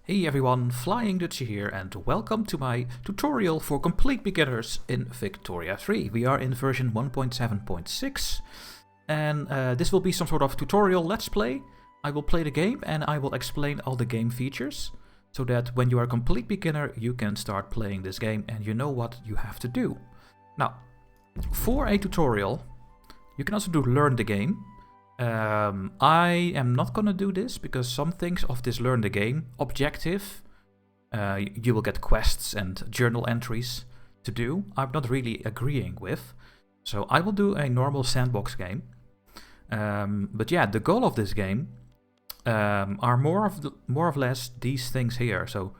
Hey everyone, Flying Dutchie here and welcome to my tutorial for complete beginners in Victoria 3. We are in version 1.7.6 and this will be some sort of tutorial let's play. I will play the game and I will explain all the game features so that when you are a complete beginner you can start playing this game and you know what you have to do. Now, for a tutorial you can also do learn the game. I am not gonna do this because some things of this learn the game objective you will get quests and journal entries to do. I'm not really agreeing with, so I will do a normal sandbox game. But yeah, the goal of this game are more or less these things here. So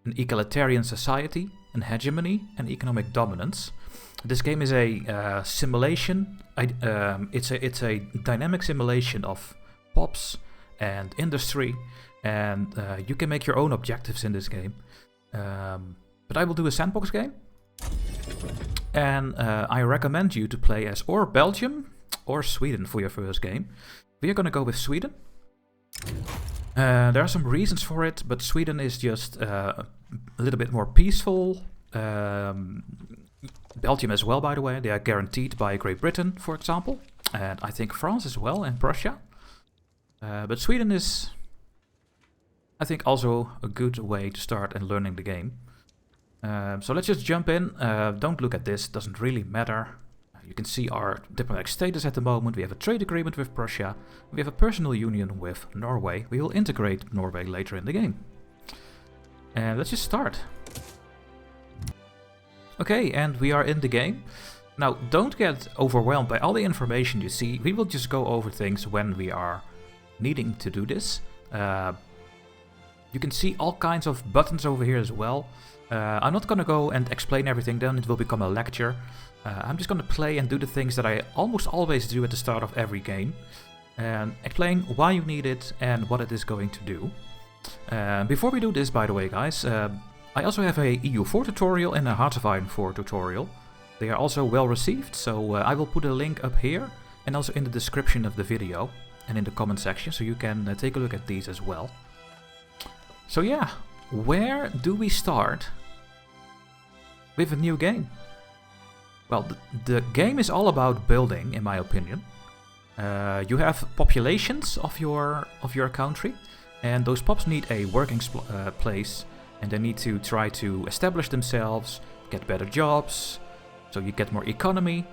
an egalitarian society, an hegemony, and economic dominance. This game is a simulation. It's a dynamic simulation of pops and industry, and you can make your own objectives in this game. But I will do a sandbox game, and I recommend you to play as or Belgium or Sweden for your first game. We are going to go with Sweden. There are some reasons for it, but Sweden is just a little bit more peaceful. Belgium as well, by the way, they are guaranteed by Great Britain, for example, and I think France as well, and Prussia. But Sweden is, I think, also a good way to start and learning the game. So let's just jump in. Don't look at this, doesn't really matter. You can see our diplomatic status at the moment. We have a trade agreement with Prussia. We have a personal union with Norway. We will integrate Norway later in the game. And let's just start. Okay, and we are in the game. Now, don't get overwhelmed by all the information you see. We will just go over things when we are needing to do this. You can see all kinds of buttons over here as well. I'm not going to go and explain everything, then it will become a lecture. I'm just going to play and do the things that I almost always do at the start of every game. And explain why you need it and what it is going to do. Before we do this, by the way, guys, I also have a EU4 tutorial and a Hearts of Iron 4 tutorial. They are also well received, so I will put a link up here and also in the description of the video and in the comment section, so you can take a look at these as well. So yeah, where do we start with a new game? Well, the game is all about building, in my opinion. You have populations of your country, and those pops need a working place. And they need to try to establish themselves, get better jobs, so you get more economy,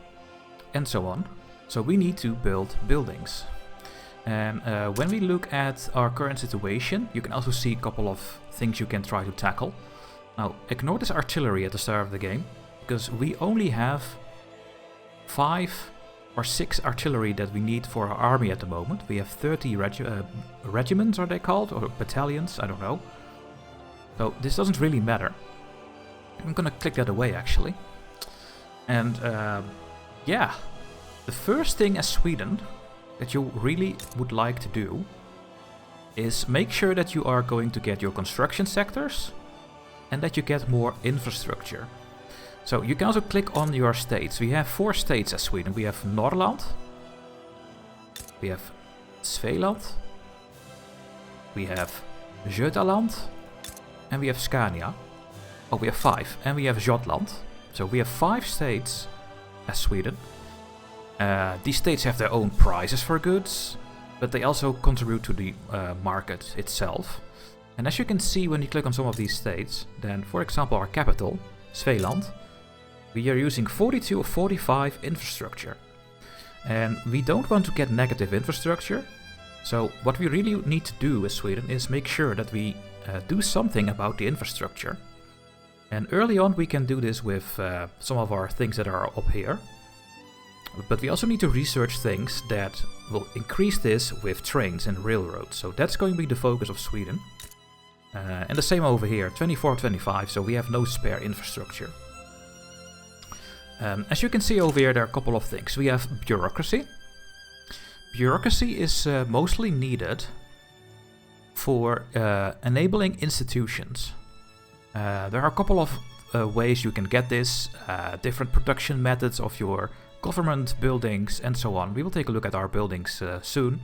and so on. So we need to build buildings. And when we look at our current situation, you can also see a couple of things you can try to tackle. Now, ignore this artillery at the start of the game, because we only have 5 or 6 artillery that we need for our army at the moment. We have 30 regiments, are they called, or battalions, I don't know. So this doesn't really matter. I'm gonna click that away actually. And yeah, the first thing as Sweden that you really would like to do is make sure that you are going to get your construction sectors and that you get more infrastructure. So you can also click on your states. We have 4 states as Sweden. We have Norrland, we have Svealand, we have Götaland, and we have Scania. Oh, we have 5. And we have Jutland. So we have 5 states as Sweden. These states have their own prices for goods, but they also contribute to the market itself. And as you can see when you click on some of these states, then for example our capital, Svealand, we are using 42 of 45 infrastructure. And we don't want to get negative infrastructure. So what we really need to do as Sweden is make sure that we do something about the infrastructure. And early on we can do this with some of our things that are up here. But we also need to research things that will increase this with trains and railroads. So that's going to be the focus of Sweden. And the same over here, 24-25, so we have no spare infrastructure. As you can see over here, there are a couple of things. We have bureaucracy. Bureaucracy is mostly needed for enabling institutions. There are a couple of ways you can get this, different production methods of your government buildings and so on. We will take a look at our buildings soon.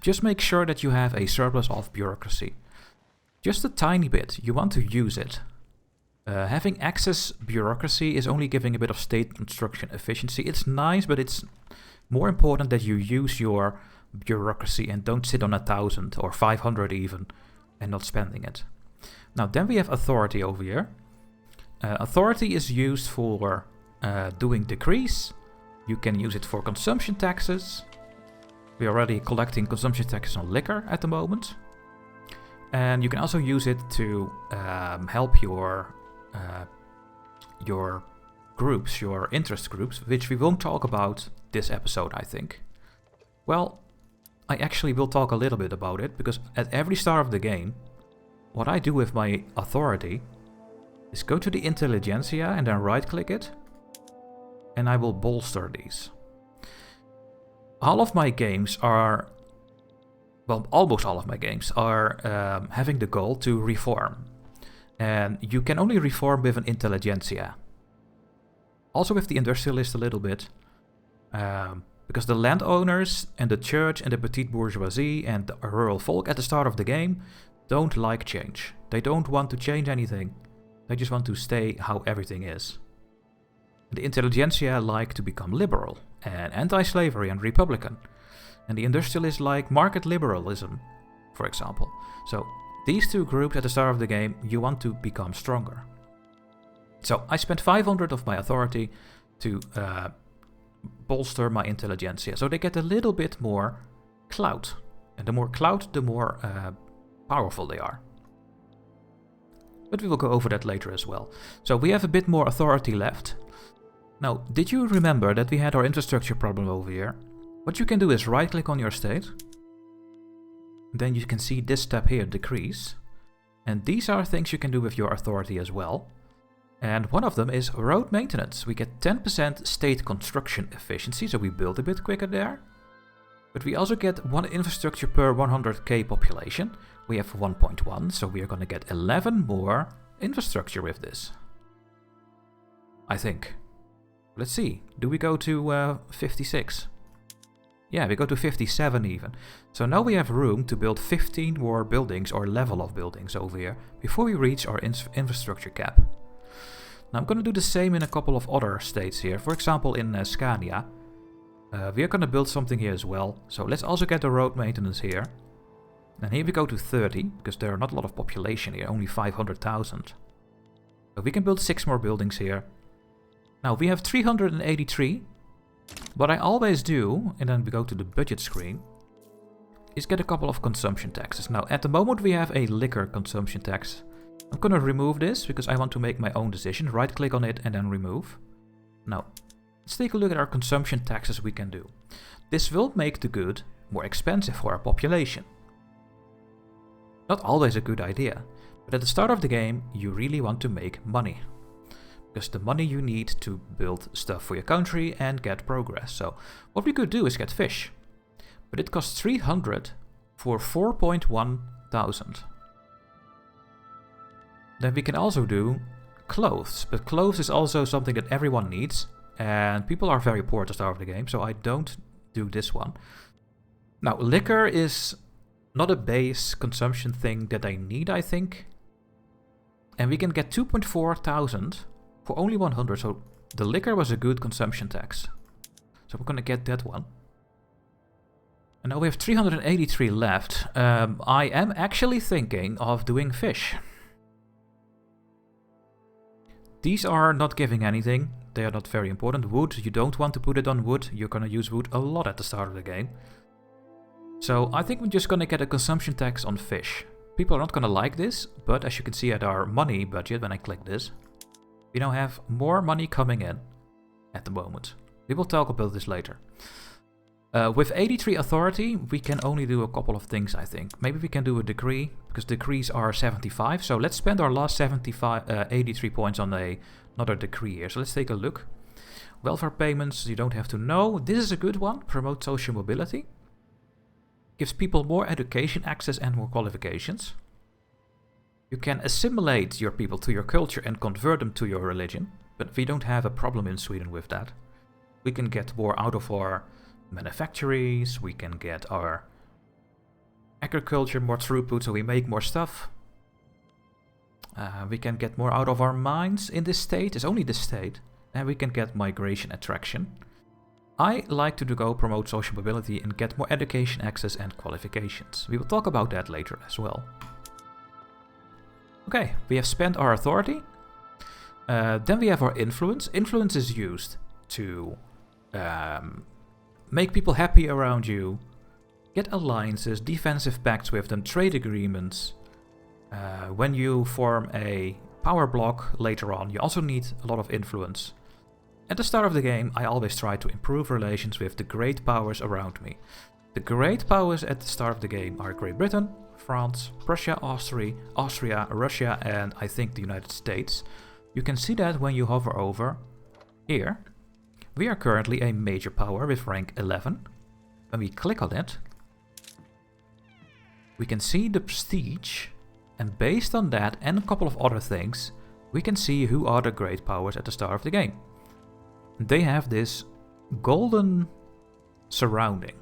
Just make sure that you have a surplus of bureaucracy. just a tiny bit. You want to use it. Having excess bureaucracy is only giving a bit of state construction efficiency. It's nice, but it's more important that you use your bureaucracy and don't sit on 1,000 or 500 even and not spending it. Now then we have authority over here. Authority is used for doing decrees. You can use it for consumption taxes. We're already collecting consumption taxes on liquor at the moment. And you can also use it to help your groups, your interest groups, which we won't talk about this episode, I think. Well, I actually will talk a little bit about it, because at every start of the game, what I do with my authority is go to the intelligentsia and then right-click it, and I will bolster these. All of my games are, well, almost all of my games are having the goal to reform. And you can only reform with an intelligentsia. Also with the industrialist a little bit. Because the landowners and the church and the petite bourgeoisie and the rural folk at the start of the game don't like change. They don't want to change anything. They just want to stay how everything is. The intelligentsia like to become liberal and anti-slavery and republican. And the industrialists like market liberalism, for example. So these two groups at the start of the game, you want to become stronger. So I spent 500 of my authority to bolster my intelligentsia. So they get a little bit more clout. And the more clout, the more powerful they are. But we will go over that later as well. So we have a bit more authority left. Now, did you remember that we had our infrastructure problem over here? What you can do is right-click on your state. Then you can see this tab here, decrease. And these are things you can do with your authority as well. And one of them is road maintenance. We get 10% state construction efficiency, so we build a bit quicker there. But we also get 1 infrastructure per 100k population. We have 1.1, so we are going to get 11 more infrastructure with this. I think. Let's see. Do we go to 56? Yeah, we go to 57 even. So now we have room to build 15 more buildings or level of buildings over here before we reach our infrastructure cap. Now I'm going to do the same in a couple of other states here. For example, in Scania. We are going to build something here as well. So let's also get the road maintenance here. And here we go to 30, because there are not a lot of population here, only 500,000. So we can build 6 more buildings here. Now we have 383. What I always do, and then we go to the budget screen, is get a couple of consumption taxes. Now at the moment we have a liquor consumption tax. I'm going to remove this because I want to make my own decision. Right click on it and then remove. Now let's take a look at our consumption taxes we can do. This will make the good more expensive for our population. Not always a good idea, but at the start of the game you really want to make money. Because the money you need to build stuff for your country and get progress. So what we could do is get fish. But it costs 300 for 4.1 thousand. Then we can also do clothes. But clothes is also something that everyone needs. And people are very poor at the start of the game, so I don't do this one. Now, liquor is not a base consumption thing that I need, I think. And we can get 2.4 thousand for only 100, so the liquor was a good consumption tax. So we're going to get that one. And now we have 383 left. I am actually thinking of doing fish. These are not giving anything. They are not very important. Wood, you don't want to put it on wood. You're going to use wood a lot at the start of the game. So I think we're just going to get a consumption tax on fish. People are not going to like this, but as you can see at our money budget, when I click this, we now have more money coming in at the moment. We will talk about this later. With 83 authority, we can only do a couple of things, I think. Maybe we can do a decree, because decrees are 75. So let's spend our last 83 points on another decree here. So let's take a look. Welfare payments, you don't have to know. This is a good one. Promote social mobility. Gives people more education access and more qualifications. You can assimilate your people to your culture and convert them to your religion. But we don't have a problem in Sweden with that. We can get more out of our manufactories, we can get our agriculture more throughput, so we make more stuff. We can get more out of our mines in this state. It's only this state. And we can get migration attraction. I like to go promote social mobility and get more education access and qualifications. We will talk about that later as well. Okay, we have spent our authority. Then we have our influence. Influence is used to make people happy around you, get alliances, defensive pacts with them, trade agreements. When you form a power block later on, you also need a lot of influence. At the start of the game, I always try to improve relations with the great powers around me. The great powers at the start of the game are Great Britain, France, Prussia, Austria, Russia, and I think the United States. You can see that when you hover over here. We are currently a major power with rank 11. When we click on it, we can see the prestige, and based on that and a couple of other things, we can see who are the great powers at the start of the game. They have this golden surrounding.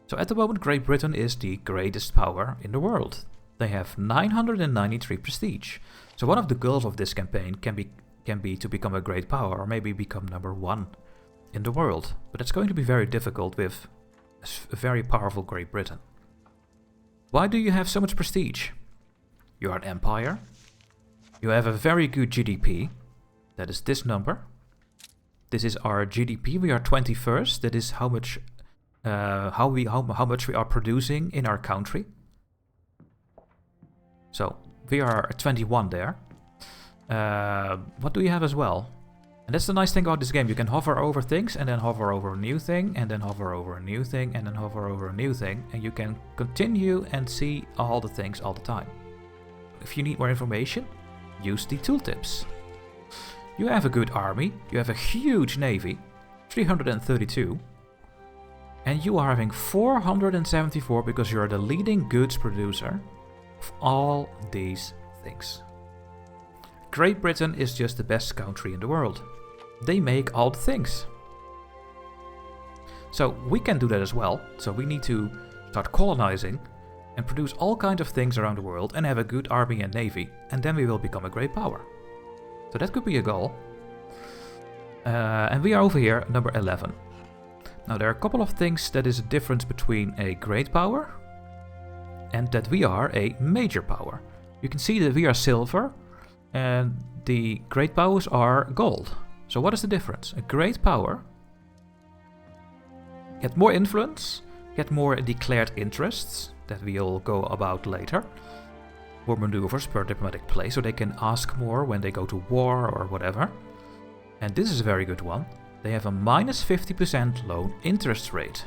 So at the moment, Great Britain is the greatest power in the world. They have 993 prestige. So one of the goals of this campaign can be to become a great power, or maybe become #1 in the world. But it's going to be very difficult with a very powerful Great Britain. Why do you have so much prestige? You are an empire. You have a very good GDP. That is this number. This is our GDP. We are 21st. That is how much how much we are producing in our country. So we are 21 there. What do you have as well? And that's the nice thing about this game. You can hover over things and then hover over a new thing and then hover over a new thing and then hover over a new thing, and you can continue and see all the things all the time. If you need more information, use the tooltips. You have a good army, you have a huge navy, 332, and you are having 474 because you are the leading goods producer of all these things. Great Britain is just the best country in the world. They make all the things. So we can do that as well. So we need to start colonizing and produce all kinds of things around the world and have a good army and navy, and then we will become a great power. So that could be a goal. And we are over here, number 11. Now there are a couple of things that is a difference between a great power and that we are a major power. You can see that we are silver and the great powers are gold. So what is the difference? A great power get more influence, get more declared interests that we'll go about later. More maneuvers per diplomatic place, so they can ask more when they go to war or whatever. And this is a very good one. They have a -50% loan interest rate.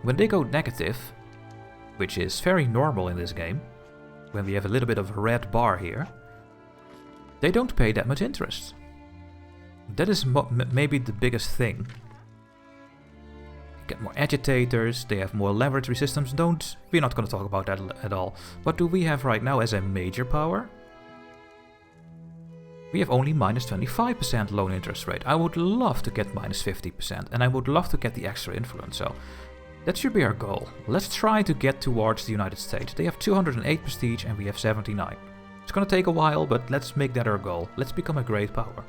When they go negative, which is very normal in this game, when we have a little bit of a red bar here, they don't pay that much interest. That is maybe the biggest thing. Get more agitators, they have more leverage systems. We're not going to talk about that at all. What do we have right now as a major power? We have only -25% loan interest rate. I would love to get -50%, and I would love to get the extra influence, so that should be our goal. Let's try to get towards the United States. They have 208 prestige and we have 79. It's going to take a while, but let's make that our goal. Let's become a great power.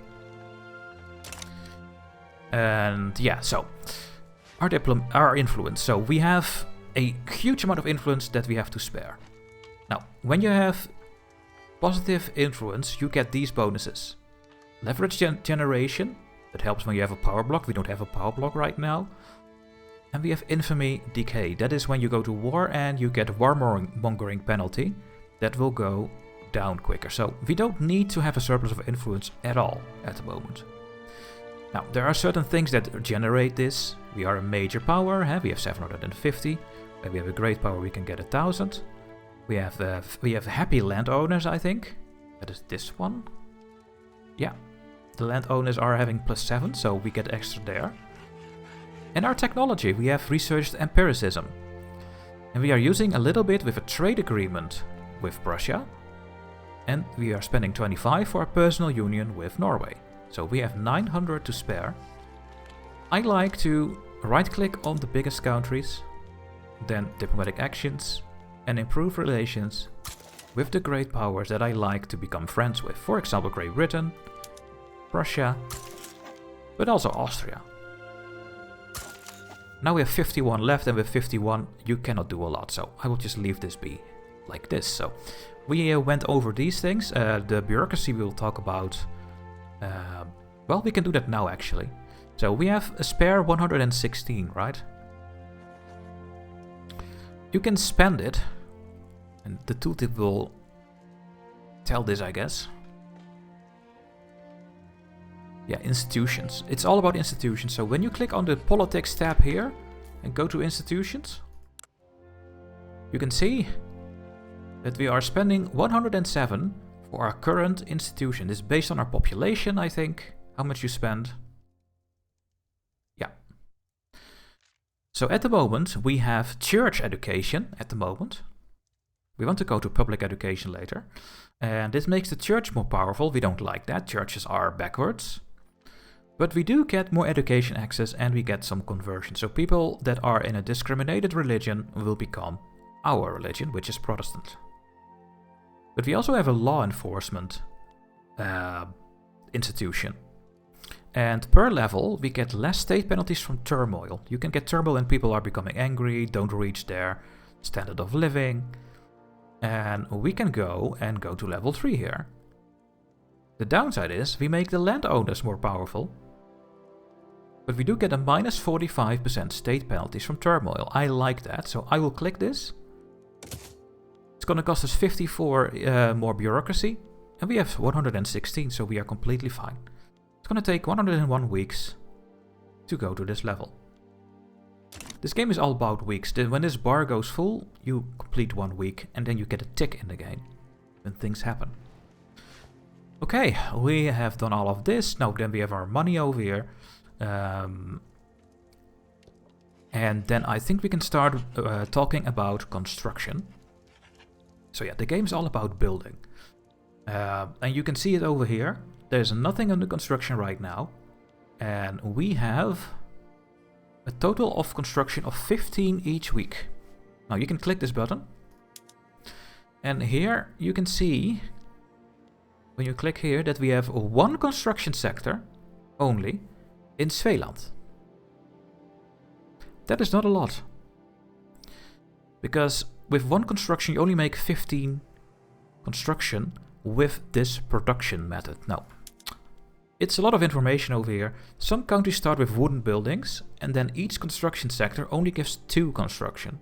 And yeah, so our influence. So we have a huge amount of influence that we have to spare. Now, when you have positive influence, you get these bonuses. Leverage generation, that helps when you have a power block. We don't have a power block right now. And we have infamy decay. That is when you go to war and you get a warmongering penalty that will go down quicker. So we don't need to have a surplus of influence at all at the moment. Now, there are certain things that generate this. We are a major power, we have 750. When we have a great power, we can get 1000. We have happy landowners, I think. That is this one. Yeah, the landowners are having +7, so we get extra there. And our technology, we have researched empiricism. And we are using a little bit with a trade agreement with Prussia. And we are spending 25 for a personal union with Norway. So we have 900 to spare. I like to right-click on the biggest countries, then diplomatic actions, and improve relations, with the great powers that I like to become friends with. For example, Great Britain, Prussia, but also Austria. Now we have 51 left, and with 51 you cannot do a lot, so I will just leave this be like this. So we went over these things. The bureaucracy we will talk about. Well, we can do that now actually. So we have a spare 116, right? You can spend it, and the tooltip will tell this, I guess. Yeah, institutions. It's all about institutions. So when you click on the politics tab here and go to institutions, you can see that we are spending 107 for our current institution. This is based on our population, I think, how much you spend. Yeah. So at the moment, we have church education at the moment. We want to go to public education later. And this makes the church more powerful. We don't like that. Churches are backwards. But we do get more education access and we get some conversion. So people that are in a discriminated religion will become our religion, which is Protestant. But we also have a law enforcement institution. And per level, we get less state penalties from turmoil. You can get turmoil when people are becoming angry, don't reach their standard of living. And we can go to level 3 here. The downside is we make the landowners more powerful. But we do get a minus 45% state penalties from turmoil. I like that, so I will click this. It's going to cost us 54 more bureaucracy. And we have 116, so we are completely fine. It's going to take 101 weeks to go to this level. This game is all about weeks. When this bar goes full, you complete 1 week and then you get a tick in the game when things happen. Okay, we have done all of this. Now then we have our money over here. And then I think we can start talking about construction. So yeah, the game is all about building. And you can see it over here. There's nothing under construction right now. And we have a total of construction of 15 each week. Now you can click this button. And here you can see, when you click here, that we have one construction sector only in Svealand. That is not a lot. Because with one construction you only make 15 construction with this production method. Now, it's a lot of information over here. Some countries start with wooden buildings and then each construction sector only gives 2 construction.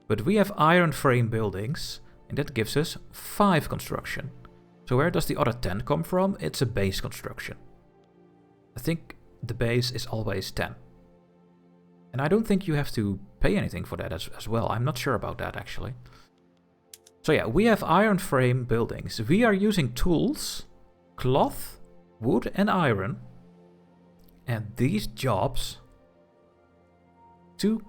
But we have iron frame buildings and that gives us 5 construction. So where does the other 10 come from? It's a base construction. I think the base is always 10. And I don't think you have to pay anything for that as well. I'm not sure about that actually. So yeah, we have iron frame buildings. We are using tools, cloth, wood and iron. And these jobs to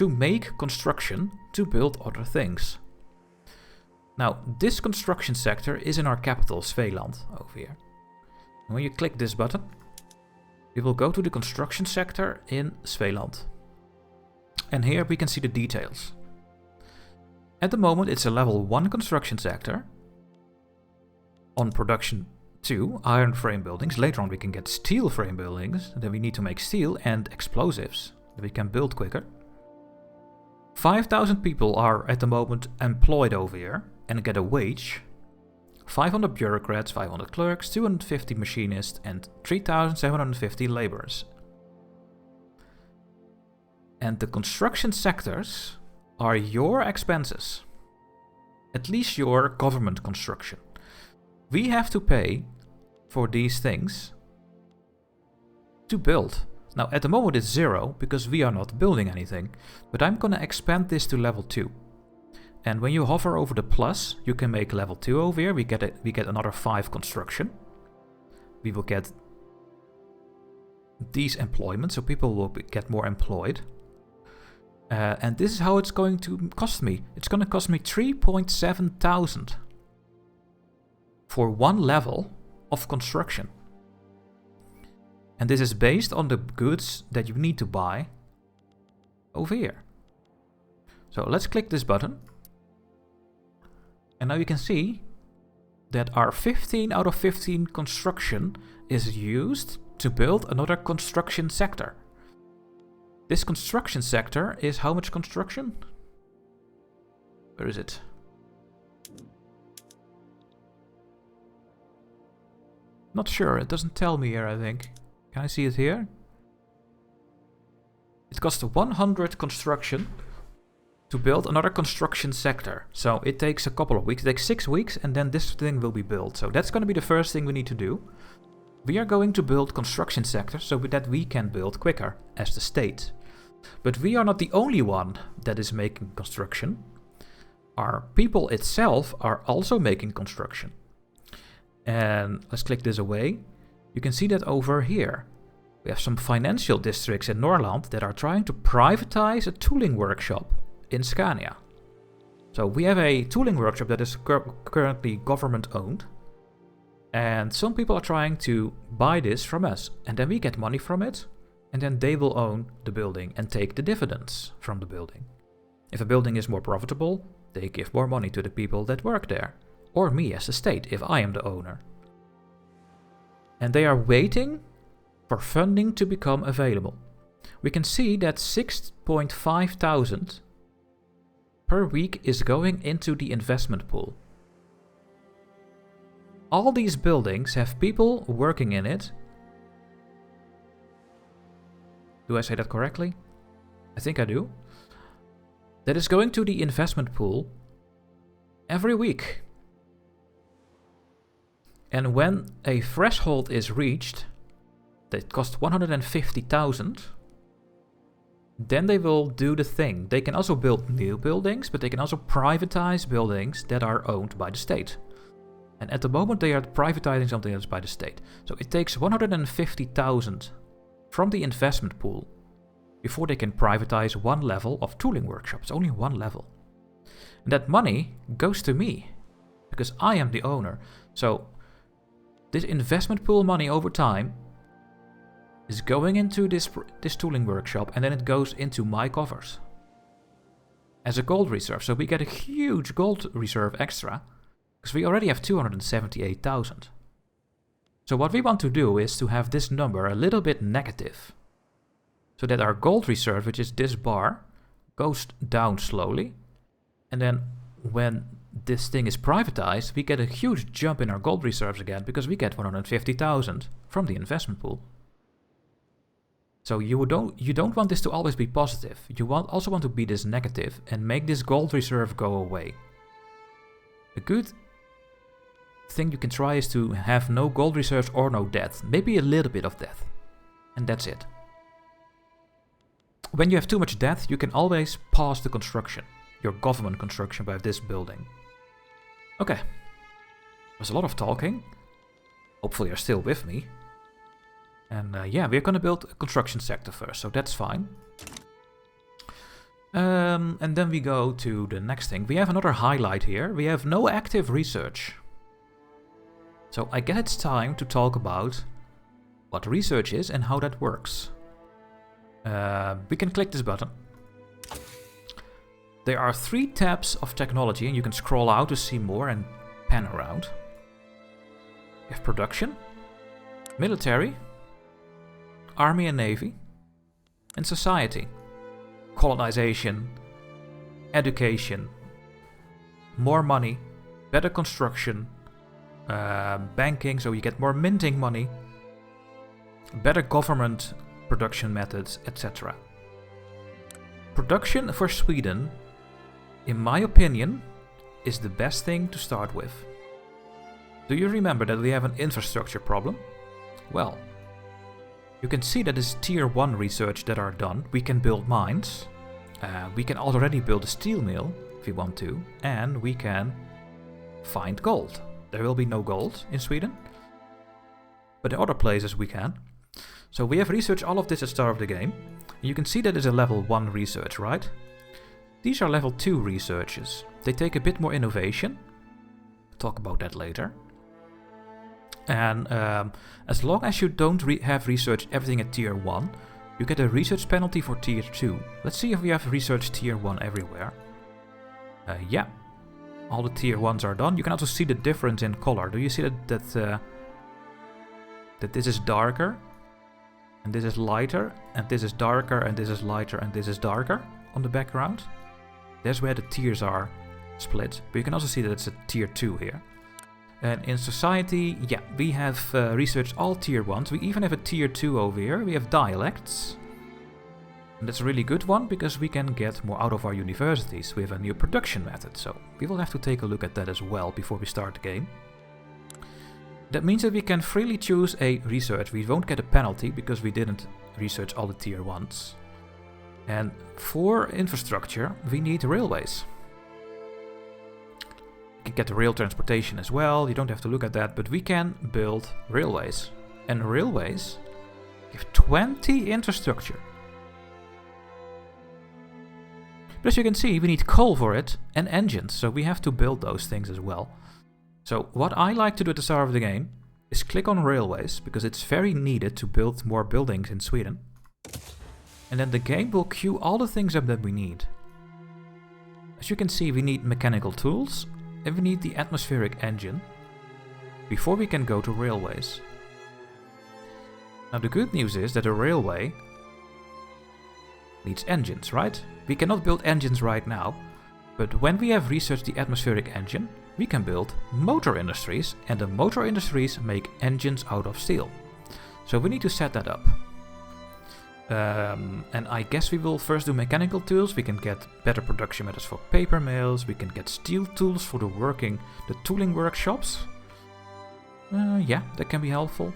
make construction to build other things. Now, this construction sector is in our capital, Svealand, over here. And when you click this button, we will go to the construction sector in Svealand. And here we can see the details. At the moment, it's a level 1 construction sector. On production 2, iron frame buildings. Later on, we can get steel frame buildings. Then we need to make steel and explosives that we can build quicker. 5,000 people are at the moment employed over here and get a wage. 500 bureaucrats, 500 clerks, 250 machinists, and 3,750 laborers. And the construction sectors are your expenses. At least your government construction. We have to pay for these things to build. Now at the moment it's 0 because we are not building anything. But I'm gonna expand this to level 2. And when you hover over the plus, you can make level 2 over here. We get another 5 construction. We will get these employment, so people will get more employed. And this is how it's going to cost me. It's going to cost me 3.7 thousand for one level of construction. And this is based on the goods that you need to buy over here. So let's click this button. And now you can see that our 15 out of 15 construction is used to build another construction sector. This construction sector is how much construction? Where is it? Not sure, it doesn't tell me here, I think. Can I see it here? It costs 100 construction to build another construction sector. So it takes a couple of weeks. It takes 6 weeks and then this thing will be built. So that's going to be the first thing we need to do. We are going to build construction sectors so that we can build quicker as the state. But we are not the only one that is making construction. Our people itself are also making construction. And let's click this away. You can see that over here. We have some financial districts in Norrland that are trying to privatize a tooling workshop in Scania. So we have a tooling workshop that is currently government owned. And some people are trying to buy this from us. And then we get money from it. And then they will own the building and take the dividends from the building. If a building is more profitable, they give more money to the people that work there. Or me as the state, if I am the owner. And they are waiting for funding to become available. We can see that 6.5 thousand per week is going into the investment pool. All these buildings have people working in it. Do I say that correctly? I think I do. That is going to the investment pool every week. And when a threshold is reached, that costs 150,000, then they will do the thing. They can also build new buildings, but they can also privatize buildings that are owned by the state. And at the moment they are privatizing something that's by the state. So it takes 150,000 from the investment pool before they can privatize one level of tooling workshops, only one level. And that money goes to me, because I am the owner. So this investment pool money over time is going into this tooling workshop, and then it goes into my coffers as a gold reserve. So we get a huge gold reserve extra, because we already have 278,000. So what we want to do is to have this number a little bit negative, so that our gold reserve, which is this bar, goes down slowly. And then when this thing is privatized, we get a huge jump in our gold reserves again, because we get 150,000 from the investment pool. So you don't want this to always be positive. You also want to be this negative and make this gold reserve go away. A good thing you can try is to have no gold reserves or no debt. Maybe a little bit of debt. And that's it. When you have too much debt, you can always pause the construction. Your government construction by this building. Okay. There's a lot of talking. Hopefully you're still with me. And yeah, we're gonna build a construction sector first, so that's fine. And then we go to the next thing. We have another highlight here. We have no active research. So I guess it's time to talk about what research is and how that works. We can click this button. There are 3 tabs of technology, and you can scroll out to see more and pan around. You have production, military, army and navy, and society. Colonization, education, more money, better construction, banking, so you get more minting money, better government production methods, etc. Production for Sweden, in my opinion, is the best thing to start with. Do you remember that we have an infrastructure problem? Well, you can see that is tier 1 research that are done. We can build mines, we can already build a steel mill if we want to, and we can find gold. There will be no gold in Sweden, but in other places we can. So we have researched all of this at the start of the game. You can see that is a level 1 research, right? These are level 2 researches. They take a bit more innovation. I'll talk about that later. And as long as you don't have researched everything at tier 1, you get a research penalty for tier 2. Let's see if we have researched tier 1 everywhere. Yeah. all the tier 1s are done. You can also see the difference in color. Do you see that this is darker, and this is lighter, and this is darker, and this is lighter, and this is darker on the background? There's where the tiers are split. But you can also see that it's a tier 2 here. And in society, yeah, we have researched all tier 1s. We even have a tier 2 over here. We have dialects. And that's a really good one, because we can get more out of our universities. We have a new production method, so we will have to take a look at that as well before we start the game. That means that we can freely choose a research. We won't get a penalty, because we didn't research all the tier 1s. And for infrastructure, we need railways. You can get the rail transportation as well, you don't have to look at that, but we can build railways. And railways give 20 infrastructure. But as you can see, we need coal for it and engines, so we have to build those things as well. So what I like to do at the start of the game is click on railways, because it's very needed to build more buildings in Sweden. And then the game will queue all the things up that we need. As you can see, we need mechanical tools, and we need the atmospheric engine before we can go to railways. Now the good news is that a railway needs engines, right? We cannot build engines right now, but when we have researched the atmospheric engine, we can build motor industries, and the motor industries make engines out of steel. So we need to set that up. And I guess we will first do mechanical tools. We can get better production methods for paper mills. We can get steel tools for the tooling workshops. Yeah, that can be helpful.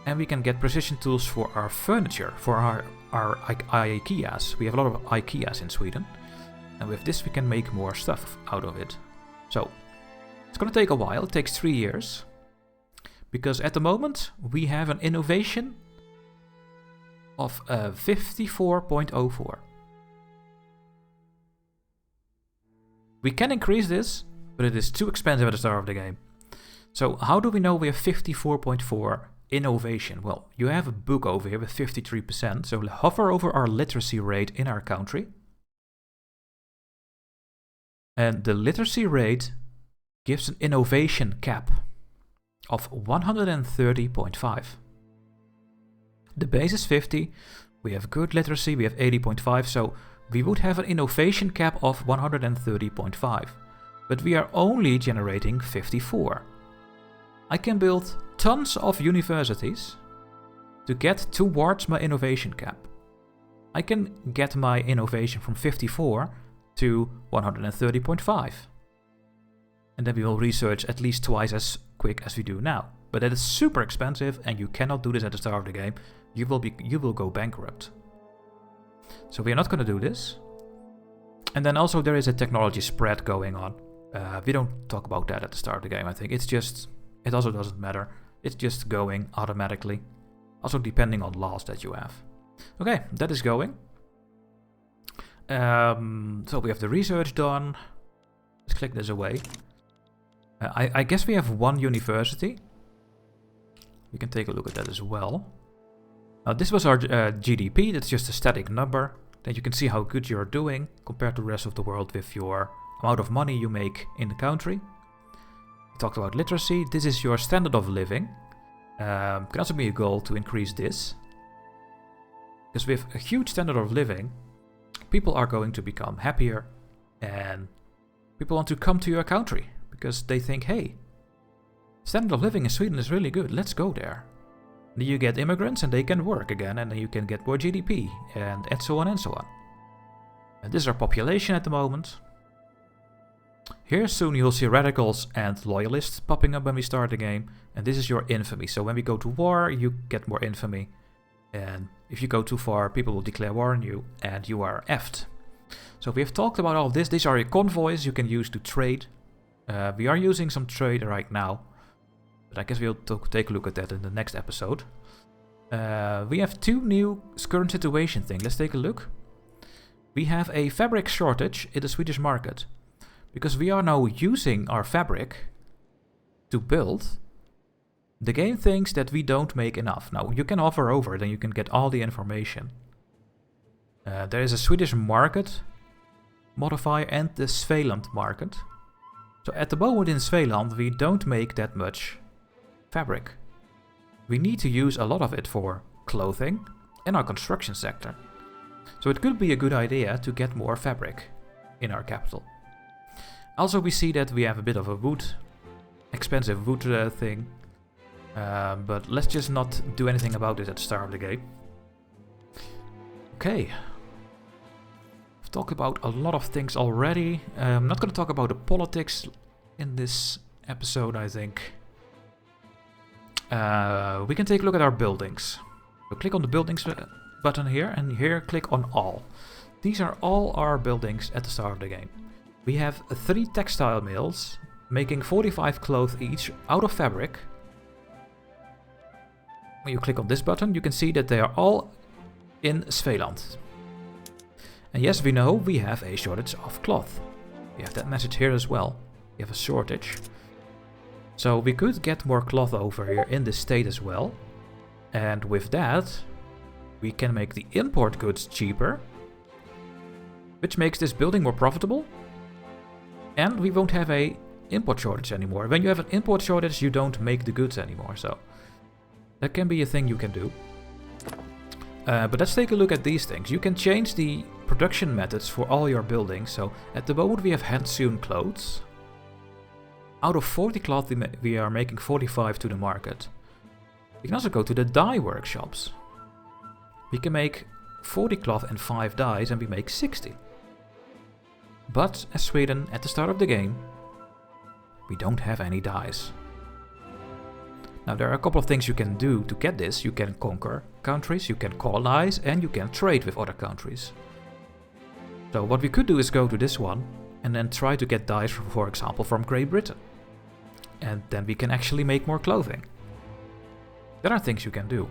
And we can get precision tools for our furniture, for our IKEAs. We have a lot of IKEAs in Sweden. And with this we can make more stuff out of it. So, it's going to take a while. It takes 3 years. Because at the moment we have an innovation of 54.04. We can increase this, but it is too expensive at the start of the game. So how do we know we have 54.4 innovation? Well, you have a book over here with 53%, so hover over our literacy rate in our country. And the literacy rate gives an innovation cap of 130.5. The base is 50, we have good literacy, we have 80.5, so we would have an innovation cap of 130.5. But we are only generating 54. I can build tons of universities to get towards my innovation cap. I can get my innovation from 54 to 130.5. And then we will research at least twice as quick as we do now. But that is super expensive, and you cannot do this at the start of the game. You will go bankrupt. So we are not going to do this. And then also there is a technology spread going on. We don't talk about that at the start of the game, I think. It also doesn't matter. It's just going automatically. Also depending on laws that you have. Okay, that is going. So we have the research done. Let's click this away. I guess we have one university. We can take a look at that as well. This was our GDP, that's just a static number. Then you can see how good you're doing compared to the rest of the world with your amount of money you make in the country. We talked about literacy. This is your standard of living. Can also be a goal to increase this. Because with a huge standard of living, people are going to become happier, and people want to come to your country because they think, hey, standard of living in Sweden is really good, let's go there. Then you get immigrants and they can work again, and then you can get more GDP, and so on and so on. And this is our population at the moment. Here soon you'll see radicals and loyalists popping up when we start the game, and this is your infamy. So when we go to war, you get more infamy, and if you go too far, people will declare war on you, and you are effed. So we have talked about all of this. These are your convoys you can use to trade. We are using some trade right now, but I guess we'll take a look at that in the next episode. We have two new current situation things. Let's take a look. We have a fabric shortage in the Swedish market, because we are now using our fabric to build. The game thinks that we don't make enough. Now, you can hover over it and you can get all the information. There is a Swedish market modifier and the Svealand market. So at the moment in Svealand we don't make that much fabric. We need to use a lot of it for clothing and our construction sector. So it could be a good idea to get more fabric in our capital. Also we see that we have a bit of a expensive wood thing. But let's just not do anything about it at the start of the game. Okay. I've talked about a lot of things already. I'm not going to talk about the politics in this episode, I think. We can take a look at our buildings. So click on the buildings button here, and here click on all. These are all our buildings at the start of the game. We have 3 textile mills making 45 cloth each out of fabric. When you click on this button, you can see that they are all in Svealand. And yes, we know we have a shortage of cloth. We have that message here as well. We have a shortage. So we could get more cloth over here in this state as well. And with that, we can make the import goods cheaper, which makes this building more profitable. And we won't have a import shortage anymore. When you have an import shortage, you don't make the goods anymore. So that can be a thing you can do. But let's take a look at these things. You can change the production methods for all your buildings. So at the moment we have hand-sewn clothes. Out of 40 cloth we are making 45 to the market. We can also go to the dye workshops. We can make 40 cloth and 5 dyes and we make 60. But as Sweden at the start of the game, we don't have any dyes. Now there are a couple of things you can do to get this. You can conquer countries, you can colonize, and you can trade with other countries. So what we could do is go to this one and then try to get dyes, for example, from Great Britain. And then we can actually make more clothing. There are things you can do.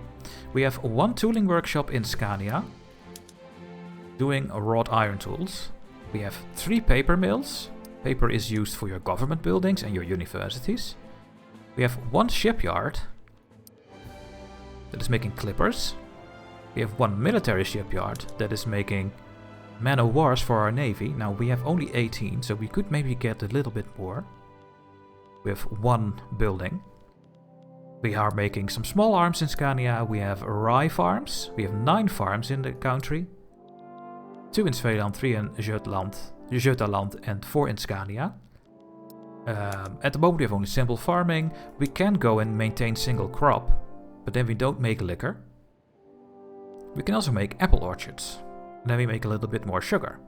We have 1 tooling workshop in Scania doing wrought iron tools. We have 3 paper mills. Paper is used for your government buildings and your universities. We have 1 shipyard that is making clippers. We have 1 military shipyard that is making man-of-wars for our navy. Now we have only 18, so we could maybe get a little bit more. We have 1 building. We are making some small arms in Scania. We have rye farms. We have 9 farms in the country. 2 in Svealand, 3 in Götaland, and 4 in Scania. At the moment we have only simple farming. We can go and maintain single crop, but then we don't make liquor. We can also make apple orchards. And then we make a little bit more sugar.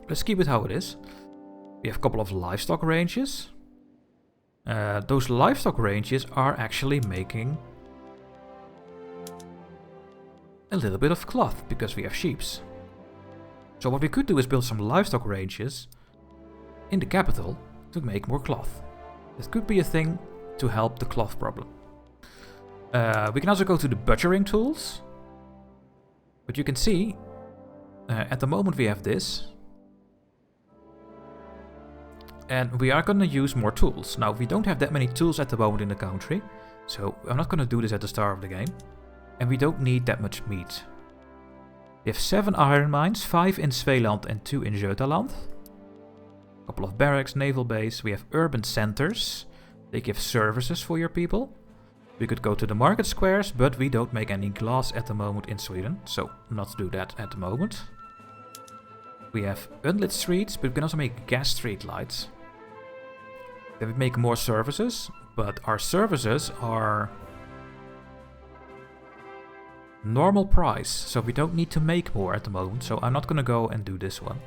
Let's keep it how it is. We have a couple of livestock ranges. Those livestock ranges are actually making a little bit of cloth because we have sheep. So what we could do is build some livestock ranges in the capital to make more cloth. This could be a thing to help the cloth problem. We can also go to the butchering tools. But you can see, at the moment we have this. And we are going to use more tools. Now, we don't have that many tools at the moment in the country. So I'm not going to do this at the start of the game. And we don't need that much meat. We have 7 iron mines, 5 in Svealand and 2 in Götaland. A couple of barracks, naval base. We have urban centers. They give services for your people. We could go to the market squares, but we don't make any glass at the moment in Sweden. So not do that at the moment. We have unlit streets, but we can also make gas street lights. Then we make more services, but our services are normal price, so we don't need to make more at the moment, so I'm not gonna go and do this one.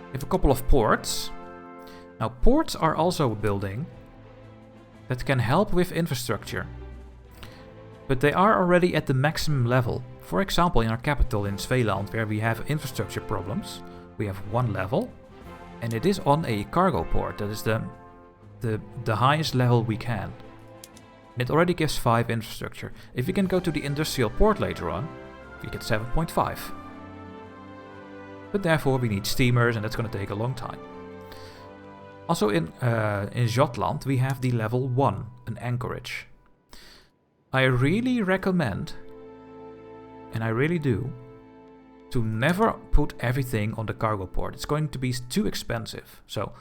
We have a couple of ports. Now ports are also a building that can help with infrastructure, but they are already at the maximum level. For example, in our capital in Svealand, where we have infrastructure problems, we have 1 level, and it is on a cargo port. That is the highest level we can. And it already gives 5 infrastructure. If we can go to the industrial port later on, we get 7.5. But therefore we need steamers, and that's going to take a long time. Also in Jutland we have the level 1, an anchorage. I really recommend, and I really do, to never put everything on the cargo port. It's going to be too expensive. So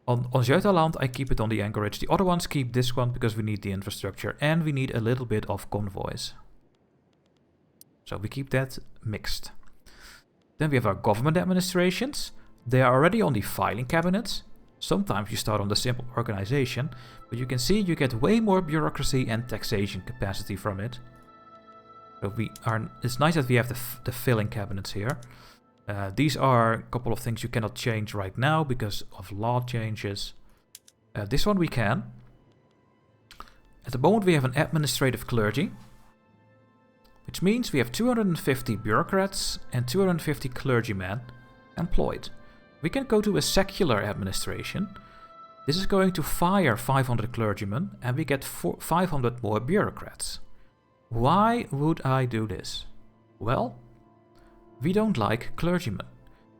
on Götaland, I keep it on the anchorage. The other ones keep this one because we need the infrastructure and we need a little bit of convoys. So we keep that mixed. Then we have our government administrations. They are already on the filing cabinets. Sometimes you start on the simple organization, but you can see you get way more bureaucracy and taxation capacity from it. So it's nice that we have the filling cabinets here. These are a couple of things you cannot change right now because of law changes. This one we can. At the moment we have an administrative clergy, which means we have 250 bureaucrats and 250 clergymen employed. We can go to a secular administration. This is going to fire 500 clergymen and we get 500 more bureaucrats. Why would I do this? Well, we don't like clergymen.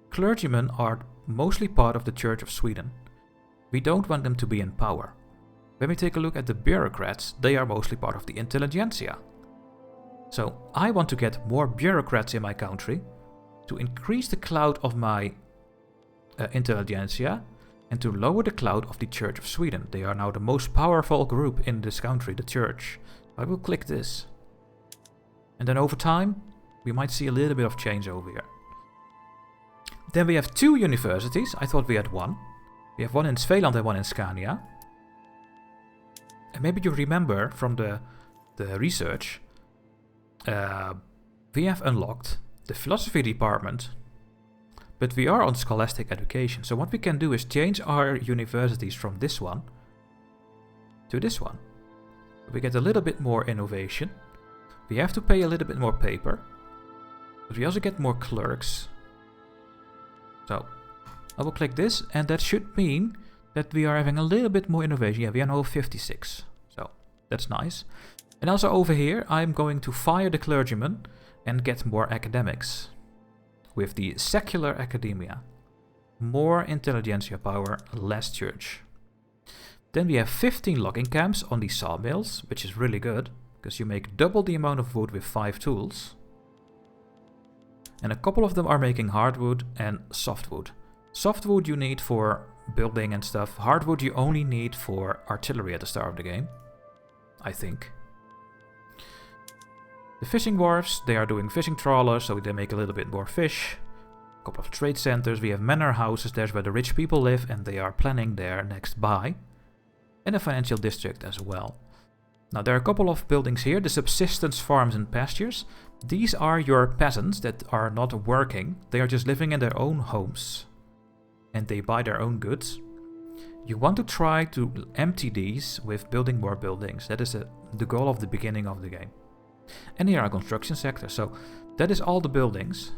Clergymen are mostly part of the Church of Sweden. We don't want them to be in power. When we take a look at the bureaucrats, they are mostly part of the intelligentsia. So I want to get more bureaucrats in my country to increase the clout of my intelligentsia and to lower the clout of the Church of Sweden. They are now the most powerful group in this country, the church. I will click this. And then over time, we might see a little bit of change over here. Then we have 2 universities. I thought we had 1. We have one in Svealand and one in Scania. And maybe you remember from the research, we have unlocked the philosophy department, but we are on scholastic education. So what we can do is change our universities from this one to this one. We get a little bit more innovation. We have to pay a little bit more paper, but we also get more clerks. So I will click this, and that should mean that we are having a little bit more innovation. Yeah, we are now 56, so that's nice. And also over here, I'm going to fire the clergyman and get more academics. With the secular academia. More intelligentsia power, less church. Then we have 15 logging camps on the sawmills, which is really good, because you make double the amount of wood with 5 tools. And a couple of them are making hardwood and softwood. Softwood you need for building and stuff. Hardwood you only need for artillery at the start of the game, I think. The fishing wharfs, they are doing fishing trawlers, so they make a little bit more fish. A couple of trade centers, we have manor houses, there's where the rich people live and they are planning their next buy. And a financial district as well. Now there are a couple of buildings here, the subsistence farms and pastures. These are your peasants that are not working, they are just living in their own homes. And they buy their own goods. You want to try to empty these with building more buildings. That is the goal of the beginning of the game. And here are construction sector. So that is all the buildings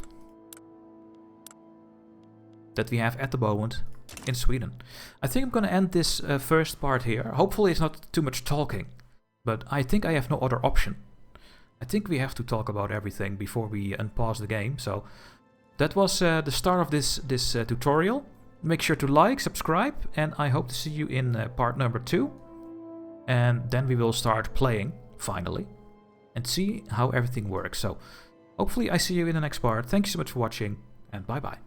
that we have at the moment in Sweden. I think I'm going to end this first part here. Hopefully it's not too much talking, but I think I have no other option. I think we have to talk about everything before we unpause the game. So that was the start of this tutorial. Make sure to like, subscribe, and I hope to see you in part number 2. And then we will start playing, finally, and see how everything works. So hopefully I see you in the next part. Thank you so much for watching, and bye bye.